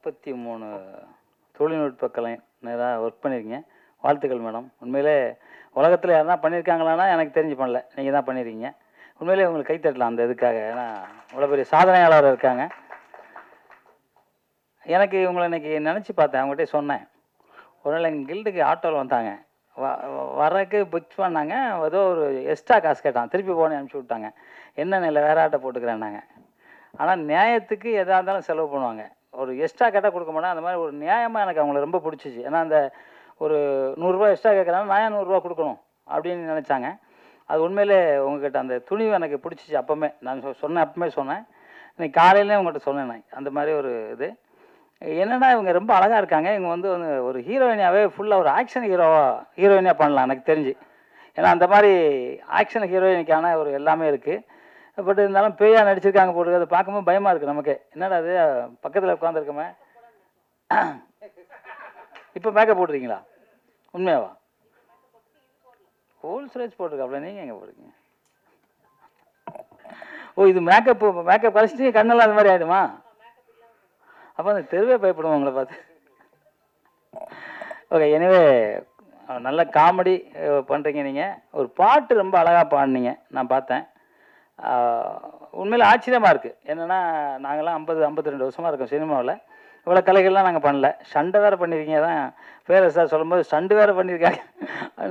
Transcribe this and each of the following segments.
43 தொழில்நுட்ப கலைஞராக ஒர்க் பண்ணியிருக்கீங்க. வாழ்த்துக்கள் மேடம். உண்மையிலே உலகத்தில் யாருன்னா பண்ணியிருக்காங்களான்னா எனக்கு தெரிஞ்சு பண்ணல, நீங்கள் தான் பண்ணியிருக்கீங்க. உண்மையிலே உங்களுக்கு கைத்தட்டலாம் அந்த இதுக்காக. ஏன்னா இவ்வளோ பெரிய சாதனையாளர் இருக்காங்க. எனக்கு இவங்களை இன்றைக்கி நினச்சி பார்த்தேன், அவங்ககிட்ட சொன்னேன். ஒரு நாள் எங்கள் கில்டுக்கு ஆட்டோவில் வந்தாங்க. வரக்கு புக் பண்ணாங்க. ஏதோ ஒரு எக்ஸ்ட்ரா காசு கேட்டான், திருப்பி போனே அனுப்பிச்சி விட்டாங்க. என்னென்ன இல்லை வேறு ஆட்டோ போட்டுக்கிறேன்னாங்க. ஆனால் நியாயத்துக்கு எதாக இருந்தாலும் செலவு பண்ணுவாங்க. ஒரு எக்ஸ்ட்ரா கேட்டால் கொடுக்க மாட்டேன். அந்த மாதிரி ஒரு நியாயமாக எனக்கு அவங்கள ரொம்ப பிடிச்சிச்சு. ஏன்னா அந்த ஒரு 100 ரூபா எக்ஸ்ட்ரா கேட்குறாங்க, நான் 100 ரூபா கொடுக்கணும் அப்படின்னு நினச்சாங்க. அது உண்மையிலே உங்கள்கிட்ட அந்த துணிவு எனக்கு பிடிச்சிச்சு. அப்போமே நான் சொன்னேன், அப்போமே சொன்னேன். இன்னைக்கு காலையிலே உங்கள்கிட்ட சொன்னேன் நான் அந்த மாதிரி ஒரு இது. என்னென்னா இவங்க ரொம்ப அழகாக இருக்காங்க. இவங்க வந்து ஒரு ஹீரோயினாவே ஃபுல்லாக ஒரு ஆக்ஷன் ஹீரோயினாக பண்ணலாம் எனக்கு தெரிஞ்சு. ஏன்னா அந்த மாதிரி ஆக்ஷன் ஹீரோயினுக்கான ஒரு எல்லாமே இருக்குது. பட் இருந்தாலும் பேயாக நடிச்சிருக்காங்க போட்டு அதை பார்க்கும்போது பயமாக இருக்குது நமக்கு. என்னடா அது பக்கத்தில் உட்காந்துருக்கோமே. இப்போ மேக்கப் போட்டுருக்கீங்களா? உண்மையாவா? ஹோல் ஸ்ட்ரெச் போட்டிருக்காப்ல, நீங்கள் எங்கே போடுறீங்க? ஓ, இது மேக்கப் கழிச்சிட்டு கண்ணெல்லாம் அந்த மாதிரி ஆகிடுமா? அப்போ அந்த தெருவே பயப்படுவோம் உங்களை பார்த்து. ஓகே, எனவே நல்ல காமெடி பண்ணுறீங்க. நீங்கள் ஒரு பாட்டு ரொம்ப அழகாக பாடினீங்க, நான் பார்த்தேன். உண்மையில் ஆச்சரியமாக இருக்குது. என்னென்னா நாங்கள்லாம் 52 வருஷமாக இருக்கோம் சினிமாவில். இவ்வளோ கலைகள்லாம் நாங்கள் பண்ணல. சண்டை வேறு பண்ணியிருக்கீங்க. தான் பேர் சார் சொல்லும்போது சண்டு வேறு பண்ணியிருக்காங்க.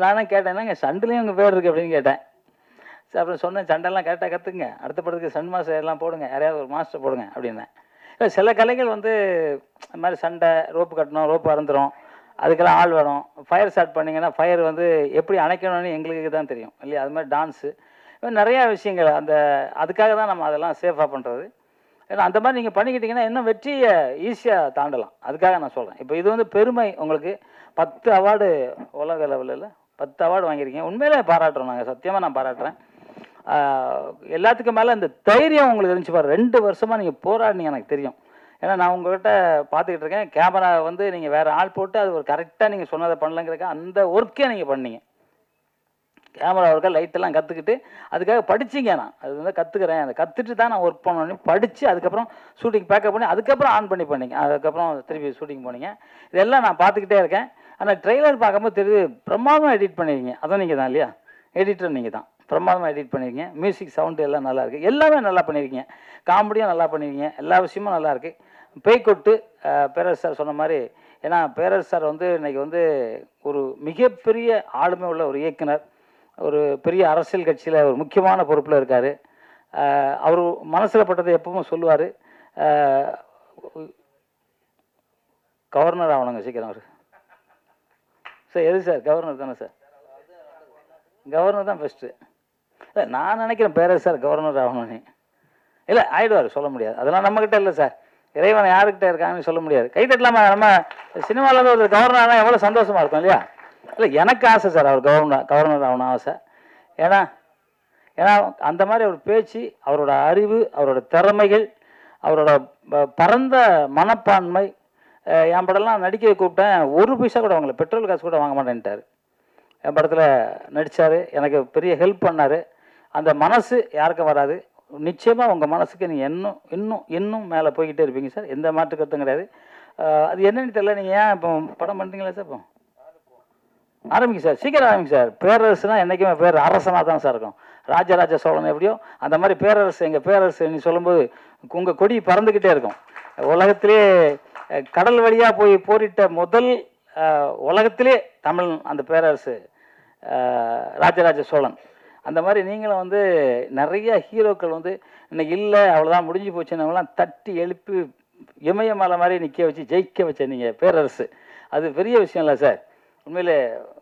நானும் கேட்டேன், என்னங்க சண்டுலேயும் உங்கள் பேர் இருக்குது அப்படின்னு கேட்டேன். சார் அப்புறம் சொன்னேன், சண்டெல்லாம் கேட்டால் கற்றுக்குங்க, அடுத்த படத்துக்கு சண்ட் மாஸ்டர் எல்லாம் போடுங்க, யாரையாவது ஒரு மாஸ்டர் போடுங்க அப்படின்னேன். இல்லை சில கலைகள் வந்து இந்த மாதிரி சண்டை, ரோப்பு கட்டணும், ரோப்பு அறந்துடும், அதுக்கெல்லாம் ஆள் வேணும். ஃபயர் ஸ்டார்ட் பண்ணிங்கன்னா ஃபயர் வந்து எப்படி அணைக்கணும்னு எங்களுக்கு தான் தெரியும் இல்லையா? அது மாதிரி டான்ஸு நிறையா விஷயங்கள். அதுக்காக தான் நம்ம அதெல்லாம் சேஃபாக பண்ணுறது. ஏன்னா அந்த மாதிரி நீங்கள் பண்ணிக்கிட்டிங்கன்னா இன்னும் வெற்றியை ஈஸியாக தாண்டலாம். அதுக்காக நான் சொல்கிறேன். இப்போ இது வந்து பெருமை. உங்களுக்கு 10 அவார்டு உலக லெவலில் 10 அவார்டு வாங்கியிருக்கீங்க. உண்மையிலே பாராட்டுறோம் நாங்கள், சத்தியமாக நான் பாராட்டுறேன். எல்லாத்துக்கும் மேலே இந்த தைரியம் உங்களுக்கு இருந்துச்சு பாரு. 2 வருஷமாக நீங்கள் போராடினீங்க எனக்கு தெரியும். ஏன்னா நான் உங்கள்கிட்ட பார்த்துக்கிட்டு இருக்கேன். கேமரா வந்து நீங்கள் வேறு ஆள் போட்டு அது ஒரு கரெக்டாக நீங்கள் சொன்னதை பண்ணலங்கிறக்க அந்த ஒர்க்கே நீங்கள் பண்ணீங்க. கேமரா ஒர்க்காக லைட்டெல்லாம் கற்றுக்கிட்டு அதுக்காக படிச்சிங்க. நான் அது வந்து கற்றுக்கிறேன், அதை கற்றுட்டு தான் நான் ஒர்க் பண்ணணும் படித்து அதுக்கப்புறம் ஷூட்டிங் பேக்கப் பண்ணி அதுக்கப்புறம் ஆன் பண்ணிங்க. அதுக்கப்புறம் திருப்பி ஷூட்டிங் போனீங்க. இதெல்லாம் நான் பார்த்துக்கிட்டே இருக்கேன். ஆனால் ட்ரெய்லர் பார்க்கும்போது தெரியுது பிரமாதமாக எடிட் பண்ணியிருக்கீங்க. அதுவும் நீங்கள் தான் இல்லையா? எடிட்டர் நீங்கள் தான். பிரமாதமாக எடிட் பண்ணியிருக்கீங்க. மியூசிக் சவுண்டு எல்லாம் நல்லா இருக்குது. எல்லாமே நல்லா பண்ணியிருக்கீங்க. காமெடியும் நல்லா பண்ணியிருக்கீங்க. எல்லா விஷயமும் நல்லா இருக்குது. பேய்கொட்டு பேரரசு சார் சொன்ன மாதிரி, ஏன்னா பேரரசு சார் வந்து இன்றைக்கி வந்து ஒரு மிகப்பெரிய ஆளுமை உள்ள ஒரு இயக்குனர், ஒரு பெரிய அரசியல் கட்சியில் ஒரு முக்கியமான பொறுப்பில் இருக்கார். அவர் மனசில் பட்டதை எப்பவும் சொல்லுவார். கவர்னர் ஆகணுங்க சீக்கிரம் அவர். சார் எது சார்? கவர்னர் தானே சார்? கவர்னர் தான் ஃபஸ்ட்டு. இல்லை நான் நினைக்கிறேன் பேரரசு சார் கவர்னர் ஆகணும்னு. இல்லை ஆகிடுவார், சொல்ல முடியாது. அதெல்லாம் நம்மக்கிட்ட இல்லை சார். இறைவன் யாருக்கிட்ட இருக்காங்கன்னு சொல்ல முடியாது. கைத்தட்டலாமா? நம்ம சினிமாவில் ஒரு கவர்னர் ஆனால் எவ்வளோ சந்தோஷமாக இருக்கும் இல்லையா? இல்லை எனக்கு ஆசை சார் அவர் கவர்னர் ஆகணும் ஆசை. ஏன்னா அந்த மாதிரி ஒரு பேச்சு, அவரோட அறிவு, அவரோட திறமைகள், அவரோட பரந்த மனப்பான்மை. என் படம்லாம் நடிக்க கூப்பிட்டேன், 1 பைசா கூட வாங்கல, பெட்ரோல் காசு கூட வாங்க மாட்டேன்ட்டார். என் படத்தில் நடித்தார், எனக்கு பெரிய ஹெல்ப் பண்ணார். அந்த மனசு யாருக்கும் வராது. நிச்சயமாக உங்கள் மனசுக்கு நீங்கள் இன்னும் இன்னும் இன்னும் மேலே போய்கிட்டே இருப்பீங்க சார். எந்த மாற்று கருத்தும் கிடையாது. அது என்னன்னு தெரியல. நீங்கள் ஏன் இப்போ படம் பண்ணுறீங்களா சார்? இப்போ ஆரம்பிங்க சார், சீக்கிரம் ஆரம்பிங்க சார். பேரரசுனா என்றைக்குமே பேர் அரசனாக தான் சார் இருக்கும். ராஜராஜ சோழன் எப்படியோ அந்த மாதிரி பேரரசு, எங்கள் பேரரசு நீ சொல்லும்போது உங்கள் கொடி பறந்துக்கிட்டே இருக்கும். உலகத்திலே கடல் வழியாக போய் போரிட்ட முதல் உலகத்திலே தமிழ் அந்த பேரரசு ராஜராஜ சோழன். அந்த மாதிரி நீங்களும் வந்து நிறைய ஹீரோக்கள் வந்து இன்னைக்கு இல்லை அவ்வளோதான் முடிஞ்சு போச்சுன்னவங்களாம் தட்டி எழுப்பி இமயமலை மாதிரி நிற்க வச்சு ஜெயிக்க வச்ச நீங்கள் பேரரசு. அது பெரிய விஷயம் இல்லை சார். உண்மையிலே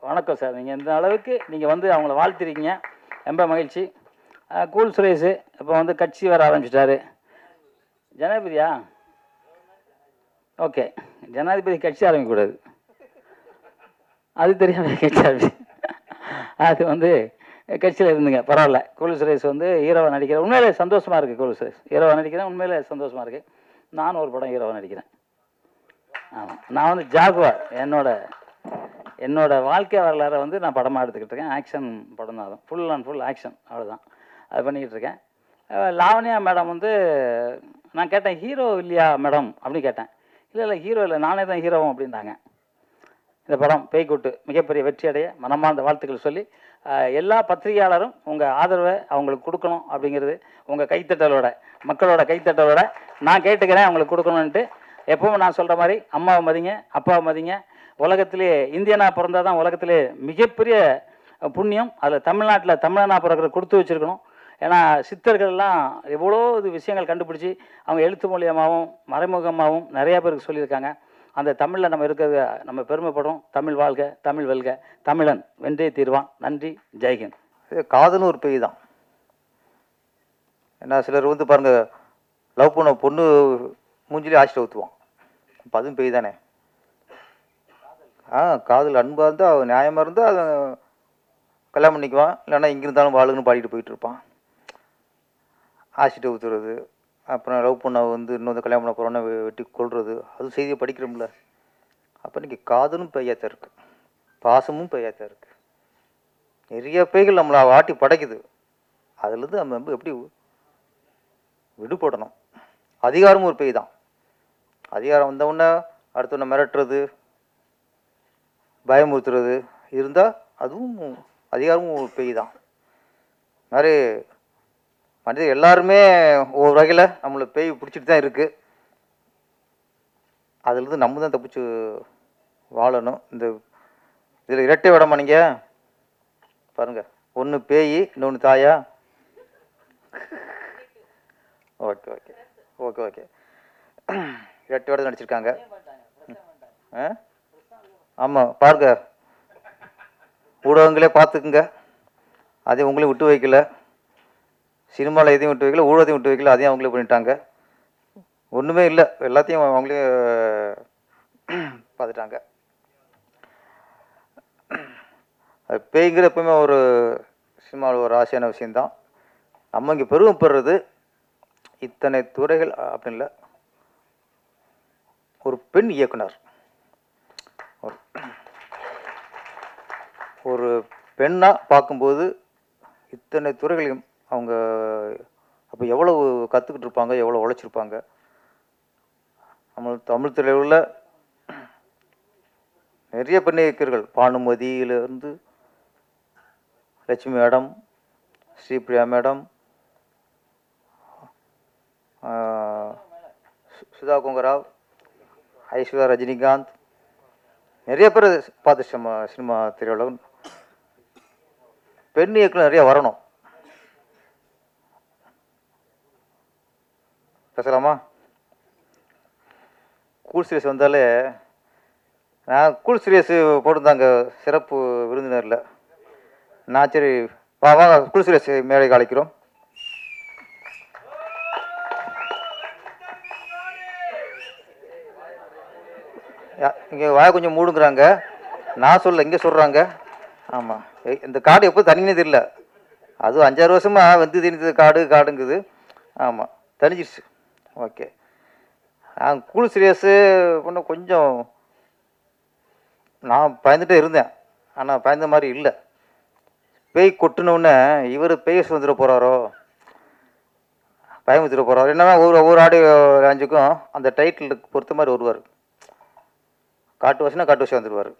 வணக்கம் சார். நீங்கள் இந்த அளவுக்கு நீங்கள் வந்து அவங்கள வாழ்த்திருக்கீங்க, ரொம்ப மகிழ்ச்சி. கூல் சுரேஷு இப்போ வந்து கட்சி வர ஆரம்பிச்சிட்டாரு. ஜனாதிபதியா? ஓகே, ஜனாதிபதி கட்சி ஆரம்பிக்கக்கூடாது, அது தெரியாமல் கட்சி ஆரம்பி. அது வந்து கட்சியில் இருந்துங்க, பரவாயில்ல. கூல் சுரேஷ் வந்து ஹீரோவை நடிக்கிறேன். உண்மையிலே சந்தோஷமாக இருக்குது. கூல் சுரேஷ் ஹீரோவை நடிக்கிறேன், உண்மையிலே சந்தோஷமாக இருக்குது. நானும் ஒரு படம் ஹீரோவை நடிக்கிறேன். ஆமாம், நான் வந்து ஜாகுவார் என்னோட வாழ்க்கை வரலாறை வந்து நான் படமாக எடுத்துக்கிட்டு இருக்கேன். ஆக்ஷன் படம் தான், அதுவும் ஃபுல் அண்ட் ஃபுல் ஆக்ஷன், அவ்வளோதான். அது பண்ணிக்கிட்டு இருக்கேன். லாவண்யா மேடம் வந்து நான் கேட்டேன், ஹீரோ இல்லையா மேடம் அப்படின்னு கேட்டேன். இல்லை ஹீரோ இல்லை, நானே தான் ஹீரோவும் அப்படின்னாங்க. இந்த படம் பேய்க்கூட்டு மிகப்பெரிய வெற்றி அடைய மனமார்ந்த வாழ்த்துக்கள் சொல்லி, எல்லா பத்திரிகையாளரும் உங்கள் ஆதரவை அவங்களுக்கு கொடுக்கணும் அப்படிங்கிறது உங்கள் கைத்தட்டலோட, மக்களோட கைத்தட்டலோட நான் கேட்டுக்கிறேன், அவங்களுக்கு கொடுக்கணுன்ட்டு. எப்பவும் நான் சொல்கிற மாதிரி அம்மாவை மதிங்க, அப்பாவை மதிங்க. உலகத்திலே இந்தியனா பிறந்தால் தான் உலகத்திலே மிகப்பெரிய புண்ணியம். அதில் தமிழ்நாட்டில் தமிழனா பிறகு கொடுத்து வச்சுருக்கணும். ஏன்னா சித்தர்கள்லாம் எவ்வளோ இது விஷயங்கள் கண்டுபிடிச்சி அவங்க எழுத்து மூலியமாகவும் மறைமுகமாகவும் நிறையா பேருக்கு சொல்லியிருக்காங்க. அந்த தமிழில் நம்ம இருக்கிறது நம்ம பெருமைப்படும். தமிழ் வாழ்க, தமிழ் வெல்க, தமிழன் வென்றே தீர்வான். நன்றி, ஜெய்ஹிந்த். காதலும் ஒரு பேய் தான். ஏன்னா சிலர் வந்து பாருங்கள், லவ் பண்ண பொண்ணு மூஞ்சிலே ஆசிட்டு ஊற்றுவான். இப்போ அதுவும் பேய் தானே. காதல் அன்பாக இருந்தால், நியாயமாக இருந்தால் அதை கல்யாணம் பண்ணிக்குவான். இல்லைன்னா இங்கே இருந்தாலும் வாழுங்கன்னு பாடிட்டு போயிட்டு இருப்பான். ஆசிட்டு ஊற்றுறது, அப்புறம் லவ் பண்ண வந்து இன்னொரு கல்யாணம் பண்ண போகிறோன்னா வெட்டி கொள்வது, அது செய்தியை படிக்கிறோம்ல. அப்போ இன்றைக்கி காதலும் பேயாத்தான் இருக்குது, பாசமும் பேயாத்தான் இருக்குது. நிறைய பேய்கள் நம்மளை வாட்டி படைக்குது. அதுலேருந்து நம்ம வந்து எப்படி விடுபடணும்? அதிகாரமும் ஒரு பேய் தான். அதிகாரம் வந்தவுடனே அடுத்தவனை மிரட்டுறது, பயமுறுத்துறது இருந்தால் அதுவும் அதிகாரமும் ஒரு பேய் தான். மாதிரி மனிதர் எல்லாருமே ஒவ்வொரு வகையில் நம்மளை பேய் பிடிச்சிட்டு தான் இருக்குது. அதுலேருந்து நம்ம தான் தப்பிச்சு வாழணும். இந்த இதில் இரட்டை விடமா நீங்கள் பாருங்கள், ஒன்று பேய் இன்னொன்று தாயா. ஓகே ஓகே ஓகே ஓகே இரட்டை விட நடிச்சிருக்காங்க. ஆமாம் பாருங்க, ஊடகங்களே பார்த்துக்குங்க. அதையும் உங்களையும் விட்டு வைக்கல, சினிமாவில் எதையும் விட்டு வைக்கல, ஊடகத்தையும் விட்டு வைக்கல, அதையும் அவங்களே பண்ணிட்டாங்க. ஒன்றுமே இல்லை, எல்லாத்தையும் அவங்களே பார்த்துட்டாங்க. அது பேய்ங்கிற எப்பவுமே ஒரு சினிமாவில் ஒரு ஆசையான விஷயந்தான். நம்ம இங்கே பெருமைப்படுறது இத்தனை துறைகள் அப்படின்னு இல்லை, ஒரு பெண் இயக்குனர், ஒரு பெண்ணாக பார்க்கும்போது இத்தனை துறைகளையும் அவங்க அப்போ எவ்வளவு கற்றுக்கிட்டு இருப்பாங்க, எவ்வளோ உழைச்சிருப்பாங்க. நம்ம தமிழ் திரையுள்ள நிறைய பெண் இயக்கர்கள், பானுமதியிலிருந்து லட்சுமி மேடம், ஸ்ரீபிரியா மேடம், சுதா கொங்கராவ், ஐஸ்வர்யா ரஜினிகாந்த், நிறைய பேர் பார்த்து சினிமா திரையுலகம். பெண் இயக்குனர் நிறைய வரணும். பேசலாமா? கூல் சீரியஸ் வந்தாலே, நான் கூல் சீரியஸ் போட்டிருந்தாங்க சிறப்பு விருந்தினரில். நான் சரி வாங்க கூல் சீரியஸ் மேடை அழைக்கிறோம். இங்கே வாய கொஞ்சம் மூடுங்கிறாங்க, நான் சொல்ல இங்கே சொல்கிறாங்க. ஆமாம், இந்த காடு எப்போ தனினே தெரியல, அதுவும் 5-6 வருஷமாக வந்து தெரிஞ்சது காடுங்குது. ஆமாம், தனிஞ்சிருச்சு. ஓகே, நான் கூல் சீரியஸு பண்ண கொஞ்சம் நான் பயந்துகிட்டே இருந்தேன், ஆனால் பயந்த மாதிரி இல்லை. பேய் கொட்டினோடனே இவர் பேய் வந்துட போகிறாரோ, பயமுத்திர போகிறாரோ. என்னன்னா ஒவ்வொரு ஆடியோ லாஞ்சுக்கும் அந்த டைட்டிலுக்கு பொறுத்த மாதிரி வருவார். காட்டு வாசினா காட்டு வாசி வந்துடுவார்,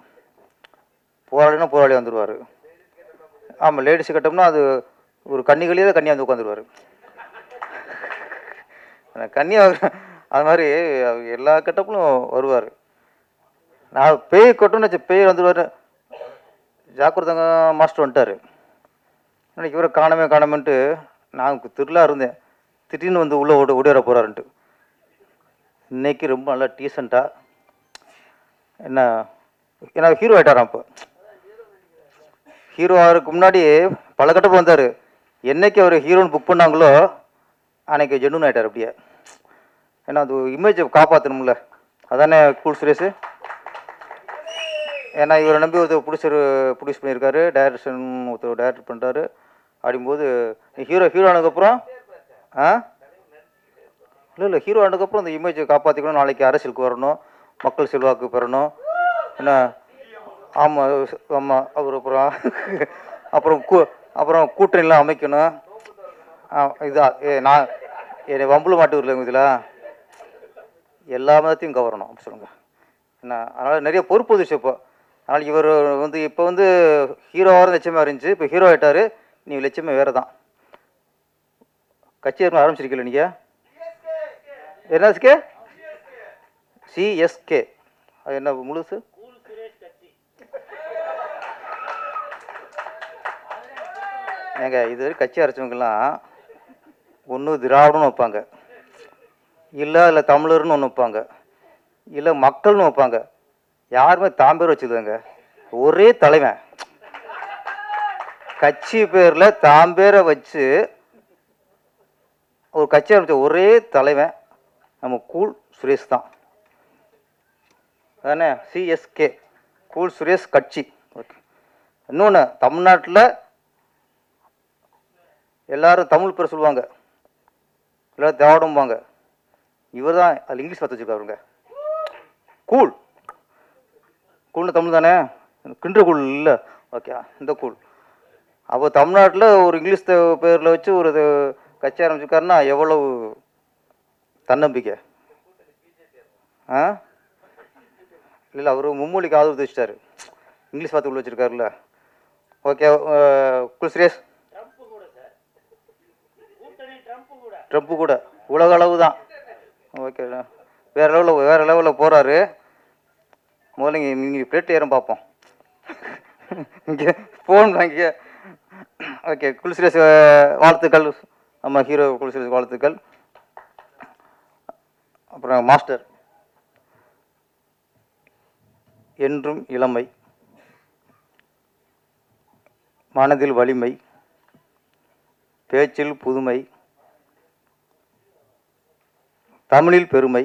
போராளினா போராளி வந்துடுவார். ஆமாம், லேடிஸ் கட்டோம்னா அது ஒரு கன்னிகளியே தான் கன்னியாக வந்து உட்காந்துருவார். கன்னியாக அது மாதிரி எல்லா கட்டப்பிலும் வருவார். நான் பேய் கொட்டோன்னு பேய் வந்துடுவார். ஜாக்கிரதங்க மாஸ்டர் வந்துட்டார். இன்னைக்கு இவரை காணாமன்ட்டு நான் திருளா இருந்தேன். திடீர்னு வந்து உள்ளே ஓடிவர போகிறாருன்ட்டு. இன்னைக்கு ரொம்ப நல்லா டீசெண்டாக என்ன, ஏன்னா ஹீரோ ஆகிட்டாரான். இப்போ ஹீரோ ஆகிறதுக்கு முன்னாடி பல கட்டப்பு வந்தார். என்னைக்கு அவர் ஹீரோன்னு புக் பண்ணாங்களோ அன்னைக்கு ஜென்னுன் ஆகிட்டார் அப்படியே. ஏன்னா அது இமேஜை காப்பாற்றணும்ல, அதானே கூல் சீரியஸு. ஏன்னா இவரை நம்பி ஒருத்தர் ப்ரொடியூஸ் பண்ணியிருக்காரு, டைரக்ஷன் ஒருத்தர் டைரக்ட் பண்ணுறாரு. அப்படிங்கும்போது ஹீரோ ஆனதுக்கப்புறம் இல்லை ஹீரோ ஆனதுக்கப்புறம் அந்த இமேஜை காப்பாற்றிக்கணும். நாளைக்கு அரசியலுக்கு வரணும், மக்கள் செல்வாக்கு பெறணும். என்ன ஆமாம் ஆமாம், அவர் அப்புறம் கூட்டணிலாம் அமைக்கணும். இதா நான் என்னை வம்புல மாட்டு வரல இதில். எல்லா மதத்தையும் கவரணும் அப்படி சொல்லுங்கள். என்ன அதனால் நிறைய பொறுப்பு வந்துச்சு இப்போ. அதனால் இவர் வந்து இப்போ வந்து ஹீரோவாக லட்சியமாக இருந்துச்சு, இப்போ ஹீரோ ஆகிட்டார். நீங்கள் லட்சியமே வேறு தான். கட்சி ஆரம்பிச்சிருக்கீங்களா நீங்கள்? என்னஸ்கே? சிஎஸ்கே. அது என்ன முழுசு? ஏங்க இது கட்சி அரைச்சவங்கெல்லாம் ஒன்று திராவிடம்னு வைப்பாங்க, இல்லை அதில் தமிழர்னு ஒன்று வைப்பாங்க, இல்லை மக்கள்னு வைப்பாங்க. யாருமே தாம் பேர் வச்சுருந்தாங்க. ஒரே தலைவன் கட்சி பேரில் தாம் பேரை வச்சு ஒரு கட்சி ஆரம்பித்த ஒரே தலைவன் நம்ம கூல் சுரேஷ் தான் தானே. சிஎஸ்கே கூல் சுரேஷ் கட்சி. ஓகே. இன்னொன்று, தமிழ்நாட்டில் எல்லாரும் தமிழ் பேர் சொல்லுவாங்க, எல்லோரும் திராவிடம்பாங்க. இவர் தான் அதில் இங்கிலீஷ் பார்த்து வச்சுருக்காருங்க. கூல். கூல்னு தமிழ் தானே, கின்ற கூல் இல்லை. ஓகே, இந்த கூல். அப்போ தமிழ்நாட்டில் ஒரு இங்கிலீஷ் பேரில் வச்சு ஒரு கட்சி ஆரம்பிச்சிருக்காருன்னா எவ்வளவு தன்னம்பிக்கை. இல்லை, அவர் மும்மொழிக்கு ஆதரவு தெரிவிச்சிட்டாரு, இங்கிலீஷ் பார்த்து உள்ள வச்சுருக்காருல்ல. ஓகே. குல் சுரேஷ் ட்ரம்ப்பு கூட உலக அளவு தான். ஓகே, வேறு லெவலில் போகிறாரு. முதல்ல நீங்கள் பிளேட் ஏறும் பார்ப்போம். இங்கே ஃபோன் வாங்கிக்க. ஓகே, குல் சுரேஷ் வாழ்த்துக்கள். நம்ம ஹீரோ குல் சுரேஷ் வாழ்த்துக்கள். அப்புறம் மாஸ்டர் என்றும் இளமை, மனதில் வலிமை, பேச்சில் புதுமை, தமிழில் பெருமை.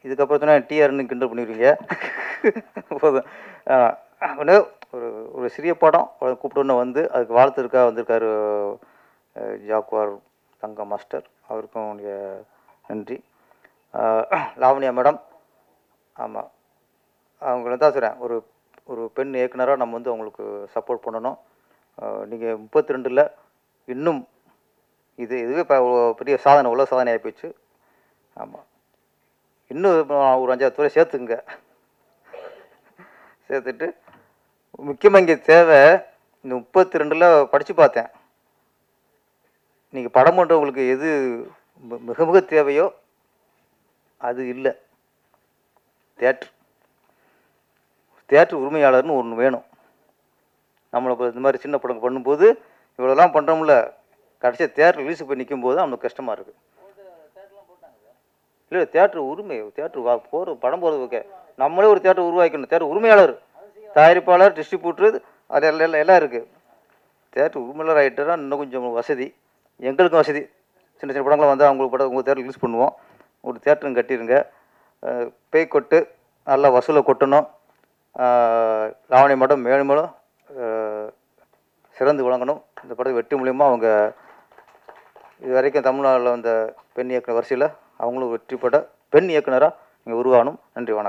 இதுக்கப்புறம் தான் டிஆர்னு கிண்டல் பண்ணிடுவீங்க. போதும். ஒரு ஒரு சிறிய படம் கூப்பிட்டோன்னு வந்து அதுக்கு வாழ்த்துருக்கா வந்திருக்காரு ஜாக்குவார் தங்க மாஸ்டர். அவருக்கும் நன்றி. லாவண்யா மேடம். ஆமாம், அவங்கள தான் சொல்கிறேன், ஒரு ஒரு பெண் இயக்குனராக நம்ம வந்து அவங்களுக்கு சப்போர்ட் பண்ணணும். நீங்கள் 32 இன்னும் இதுவே இப்போ பெரிய சாதனை, உலக சாதனை ஆகிப்போச்சு. ஆமாம், இன்னும் ஒரு 5 துறை சேர்த்துக்குங்க. சேர்த்துட்டு முக்கியமாக இங்கே தேவை, இந்த 32 படித்து பார்த்தேன். நீங்கள் படம் பண்ணுறவங்களுக்கு எது மிக மிக தேவையோ அது இல்லை. தியேட்டர் உரிமையாளர்னு ஒன்று வேணும். நம்மளை இப்போ இந்த மாதிரி சின்ன படம் பண்ணும்போது இவ்வளோலாம் பண்ணுறோம்ல, கடைசியாக தியேட்டர் ரிலீஸ் போய் நிற்கும் போது அவனுக்கு கஷ்டமாக இருக்குது. இல்லை, தியேட்டர் உரிமை, தியேட்டர் போகிற படம் போகிறது ஓகே, நம்மளே ஒரு தியேட்டர் உருவாக்கணும். தியேட்டர் உரிமையாளர், தயாரிப்பாளர், டிஸ்ட்ரிபியூட்டர், அது எல்லாம் இருக்குது. தியேட்டர் உரிமையாளர் ஆகிட்டா இன்னும் கொஞ்சம் வசதி, எங்களுக்கும் வசதி. சின்ன சின்ன படங்கள்லாம் வந்து அவங்களுக்கு படம் உங்கள் தியேட்டர் ரிலீஸ் பண்ணுவோம். ஒரு தியேட்டரும் கட்டிடுங்க. பேய் கொட்டு நல்லா வசூலை கொட்டணும். லாவணி மேடம் மேலும் மேலும் சிறந்து விளங்கணும். இந்த படத்தை வெற்றி மூலியமாக அவங்க இது வரைக்கும் தமிழ்நாட்டில் வந்த பெண் இயக்குனர் வரிசையில் அவங்களும் வெற்றி பெற பெண் இயக்குனராக நீங்கள் உருவாகணும். நன்றி, வணக்கம்.